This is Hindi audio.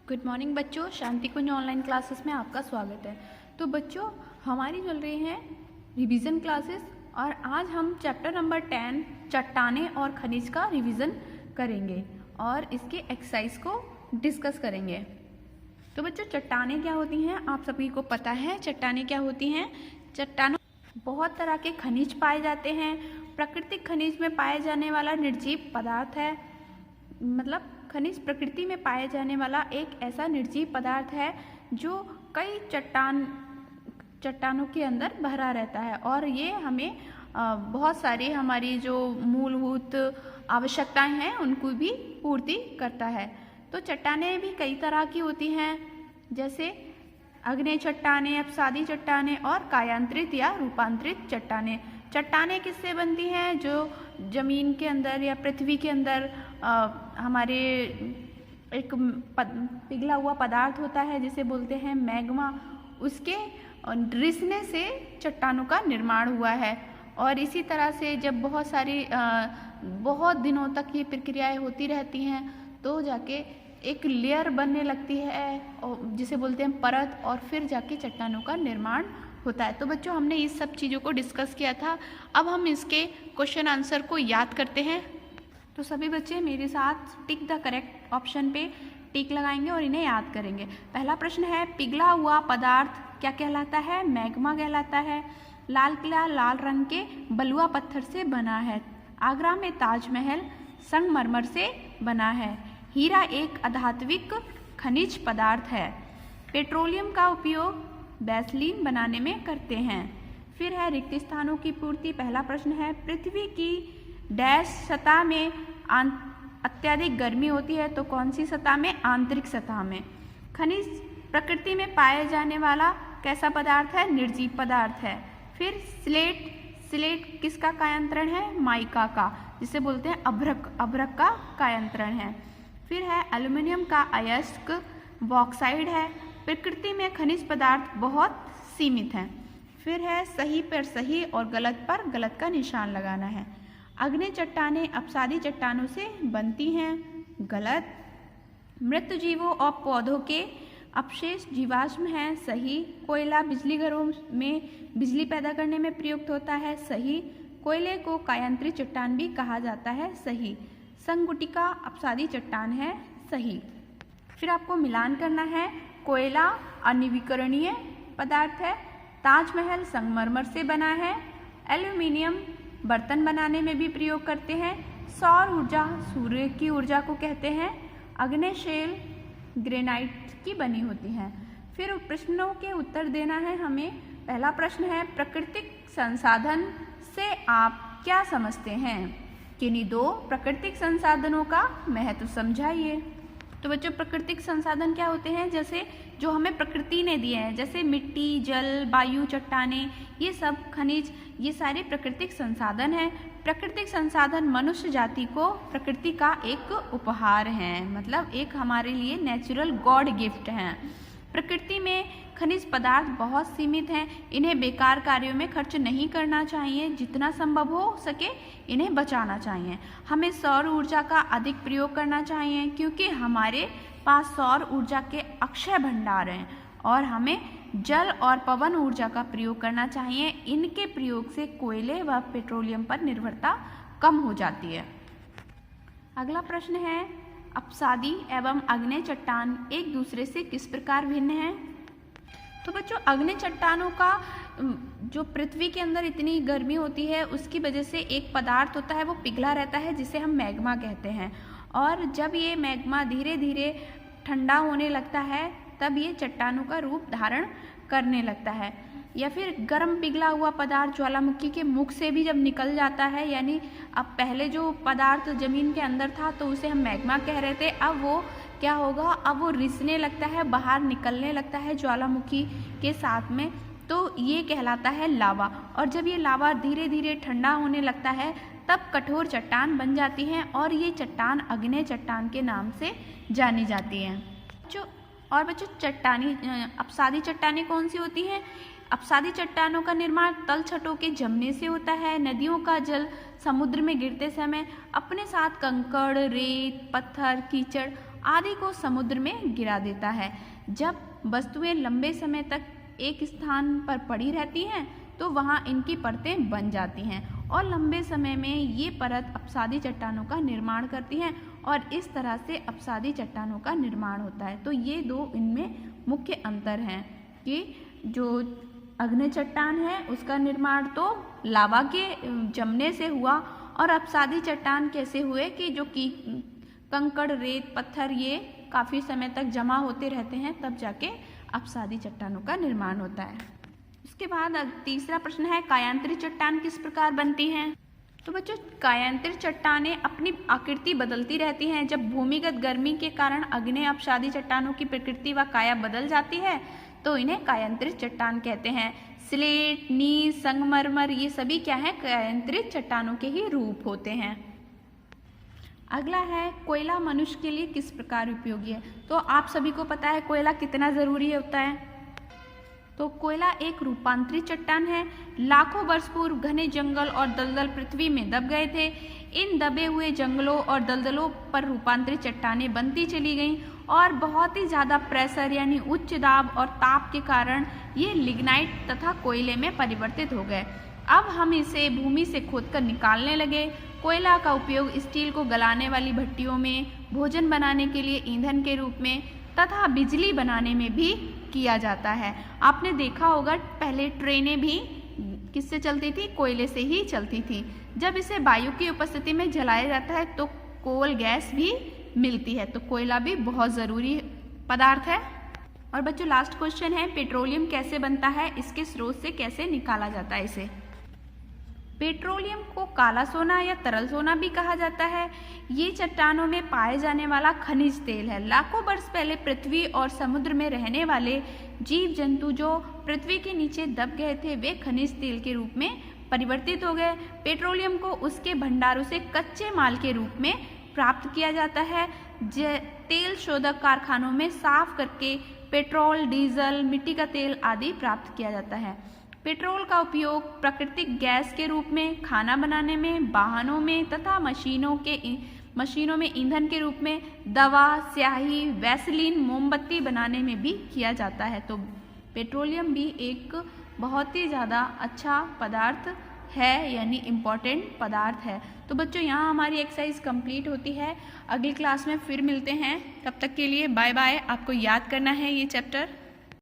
गुड मॉर्निंग बच्चों, शांति कुंज ऑनलाइन क्लासेस में आपका स्वागत है। तो बच्चों, हमारी चल रही हैं रिवीजन क्लासेस और आज हम चैप्टर नंबर 10 चट्टाने और खनिज का रिवीजन करेंगे और इसके एक्सरसाइज को डिस्कस करेंगे। तो बच्चों, चट्टाने क्या होती हैं आप सभी को पता है। चट्टाने क्या होती हैं? चट्टानों बहुत तरह के खनिज पाए जाते हैं। प्राकृतिक खनिज में पाए जाने वाला निर्जीव पदार्थ है, मतलब खनिज प्रकृति में पाए जाने वाला एक ऐसा निर्जीव पदार्थ है जो कई चट्टानों के अंदर भरा रहता है और ये हमें बहुत सारी हमारी जो मूलभूत आवश्यकताएं हैं उनको भी पूर्ति करता है। तो चट्टानें भी कई तरह की होती हैं, जैसे आग्नेय चट्टानें, अपसादी चट्टानें और कायांतरित या रूपांतरित चट्टानें। चट्टानें किससे बनती हैं? जो जमीन के अंदर या पृथ्वी के अंदर हमारे एक पिघला हुआ पदार्थ होता है जिसे बोलते हैं मैग्मा, उसके रिसने से चट्टानों का निर्माण हुआ है। और इसी तरह से जब बहुत दिनों तक ये प्रक्रियाएं होती रहती हैं तो जाके एक लेयर बनने लगती है जिसे बोलते हैं परत, और फिर जाके चट्टानों का निर्माण होता है। तो बच्चों, हमने इस सब चीज़ों को डिस्कस किया था। अब हम इसके क्वेश्चन आंसर को याद करते हैं। तो सभी बच्चे मेरे साथ टिक द करेक्ट ऑप्शन पे टिक लगाएंगे और इन्हें याद करेंगे। पहला प्रश्न है, पिघला हुआ पदार्थ क्या कहलाता है? मैग्मा कहलाता है। लाल किला लाल रंग के बलुआ पत्थर से बना है। आगरा में ताजमहल संगमरमर से बना है। हीरा एक अधात्विक खनिज पदार्थ है। पेट्रोलियम का उपयोग वैसलीन बनाने में करते हैं। फिर है रिक्त स्थानों की पूर्ति। पहला प्रश्न है, पृथ्वी की डैश सतह में अत्यधिक गर्मी होती है, तो कौन सी सतह में? आंतरिक सतह में। खनिज प्रकृति में पाए जाने वाला कैसा पदार्थ है? निर्जीव पदार्थ है। फिर स्लेट किसका कायांतरण है? माइका का, जिसे बोलते हैं अभ्रक का कायांतरण है। फिर है एल्युमिनियम का अयस्क बॉक्साइड है। प्रकृति में खनिज पदार्थ बहुत सीमित हैं। फिर है सही पर सही और गलत पर गलत का निशान लगाना है। आग्नेय चट्टानें अपसादी चट्टानों से बनती हैं, गलत। मृत जीवों और पौधों के अवशेष जीवाश्म हैं, सही। कोयला बिजली घरों में बिजली पैदा करने में प्रयुक्त होता है, सही। कोयले को कायांतरित चट्टान भी कहा जाता है, सही। संगुटिका अपसादी चट्टान है, सही। फिर आपको मिलान करना है। कोयला अनवीकरणीय पदार्थ है। ताजमहल संगमरमर से बना है। एल्यूमिनियम बर्तन बनाने में भी प्रयोग करते हैं। सौर ऊर्जा सूर्य की ऊर्जा को कहते हैं। आग्नेय शेल ग्रेनाइट की बनी होती हैं। फिर प्रश्नों के उत्तर देना है हमें। पहला प्रश्न है, प्राकृतिक संसाधन से आप क्या समझते हैं? किन्हीं दो प्राकृतिक संसाधनों का महत्व समझाइए। तो बच्चों, प्राकृतिक संसाधन क्या होते हैं? जैसे जो हमें प्रकृति ने दिए हैं, जैसे मिट्टी, जल, वायु, चट्टानें, ये सब खनिज, ये सारे प्राकृतिक संसाधन हैं। प्राकृतिक संसाधन मनुष्य जाति को प्रकृति का एक उपहार हैं, मतलब एक हमारे लिए नेचुरल गॉड गिफ्ट हैं। प्रकृति में खनिज पदार्थ बहुत सीमित हैं, इन्हें बेकार कार्यों में खर्च नहीं करना चाहिए, जितना संभव हो सके इन्हें बचाना चाहिए। हमें सौर ऊर्जा का अधिक प्रयोग करना चाहिए क्योंकि हमारे पास सौर ऊर्जा के अक्षय भंडार हैं, और हमें जल और पवन ऊर्जा का प्रयोग करना चाहिए। इनके प्रयोग से कोयले व पेट्रोलियम पर निर्भरता कम हो जाती है। अगला प्रश्न है, अपसादी एवं आग्नेय चट्टान एक दूसरे से किस प्रकार भिन्न हैं? तो बच्चों, आग्नेय चट्टानों का जो पृथ्वी के अंदर इतनी गर्मी होती है उसकी वजह से एक पदार्थ होता है वो पिघला रहता है जिसे हम मैग्मा कहते हैं, और जब ये मैग्मा धीरे धीरे ठंडा होने लगता है तब ये चट्टानों का रूप धारण करने लगता है। या फिर गर्म पिघला हुआ पदार्थ ज्वालामुखी के मुख से भी जब निकल जाता है, यानी अब पहले जो पदार्थ जमीन के अंदर था तो उसे हम मैग्मा कह रहे थे, अब वो क्या होगा? अब वो रिसने लगता है, बाहर निकलने लगता है ज्वालामुखी के साथ में, तो ये कहलाता है लावा। और जब ये लावा धीरे धीरे ठंडा होने लगता है तब कठोर चट्टान बन जाती हैं और ये चट्टान आग्नेय चट्टान के नाम से जानी जाती हैं। बच्चों, अपसादी चट्टानें कौन सी होती हैं? अपसादी चट्टानों का निर्माण तलछटों के जमने से होता है। नदियों का जल समुद्र में गिरते समय अपने साथ कंकड़, रेत, पत्थर, कीचड़ आदि को समुद्र में गिरा देता है। जब वस्तुएं लंबे समय तक एक स्थान पर पड़ी रहती हैं तो वहाँ इनकी परतें बन जाती हैं और लंबे समय में ये परत अपसादी चट्टानों का निर्माण करती हैं और इस तरह से अपसादी चट्टानों का निर्माण होता है। तो ये दो इनमें मुख्य अंतर हैं कि जो अग्नि चट्टान है उसका निर्माण तो लावा के जमने से हुआ और अपसादी चट्टान कैसे हुए कि जो कि कंकड़, रेत, पत्थर ये काफ़ी समय तक जमा होते रहते हैं, तब जाके अपसादी चट्टानों का निर्माण होता है। उसके बाद तीसरा प्रश्न है, कायांतरित चट्टान किस प्रकार बनती हैं? तो बच्चों, कायांतरित चट्टानें अपनी आकृति बदलती रहती हैं। जब भूमिगत गर्मी के कारण आग्नेय अपसादी चट्टानों की प्रकृति व काया बदल जाती है तो इन्हें कायांतरित चट्टान कहते हैं। स्लेट, नील, संगमरमर ये सभी क्या है, कायांतरित चट्टानों के ही रूप होते हैं। अगला है, कोयला मनुष्य के लिए किस प्रकार उपयोगी है? तो आप सभी को पता है कोयला कितना ज़रूरी होता है। तो कोयला एक रूपांतरित चट्टान है। लाखों वर्ष पूर्व घने जंगल और दलदल पृथ्वी में दब गए थे। इन दबे हुए जंगलों और दलदलों पर रूपांतरित चट्टानें बनती चली गईं और बहुत ही ज़्यादा प्रेशर यानी उच्च दाब और ताप के कारण ये लिग्नाइट तथा कोयले में परिवर्तित हो गए। अब हम इसे भूमि से खोदकर निकालने लगे। कोयला का उपयोग स्टील को गलाने वाली भट्टियों में, भोजन बनाने के लिए ईंधन के रूप में तथा बिजली बनाने में भी किया जाता है। आपने देखा होगा पहले ट्रेनें भी किससे चलती थी, कोयले से ही चलती थी। जब इसे वायु की उपस्थिति में जलाया जाता है तो कोल गैस भी मिलती है। तो कोयला भी बहुत ज़रूरी पदार्थ है। और बच्चों लास्ट क्वेश्चन है, पेट्रोलियम कैसे बनता है, इसके स्रोत से कैसे निकाला जाता है इसे? पेट्रोलियम को काला सोना या तरल सोना भी कहा जाता है। ये चट्टानों में पाए जाने वाला खनिज तेल है। लाखों वर्ष पहले पृथ्वी और समुद्र में रहने वाले जीव जंतु जो पृथ्वी के नीचे दब गए थे वे खनिज तेल के रूप में परिवर्तित हो गए। पेट्रोलियम को उसके भंडारों से कच्चे माल के रूप में प्राप्त किया जाता है। तेल शोधक कारखानों में साफ करके पेट्रोल, डीजल, मिट्टी का तेल आदि प्राप्त किया जाता है। पेट्रोल का उपयोग प्राकृतिक गैस के रूप में खाना बनाने में, वाहनों में तथा मशीनों में ईंधन के रूप में, दवा, स्याही, वैसलीन, मोमबत्ती बनाने में भी किया जाता है। तो पेट्रोलियम भी एक बहुत ही ज़्यादा अच्छा पदार्थ है यानी इम्पॉर्टेंट पदार्थ है। तो बच्चों यहाँ हमारी एक्सरसाइज कंप्लीट होती है। अगली क्लास में फिर मिलते हैं, तब तक के लिए बाय बाय। आपको याद करना है ये चैप्टर।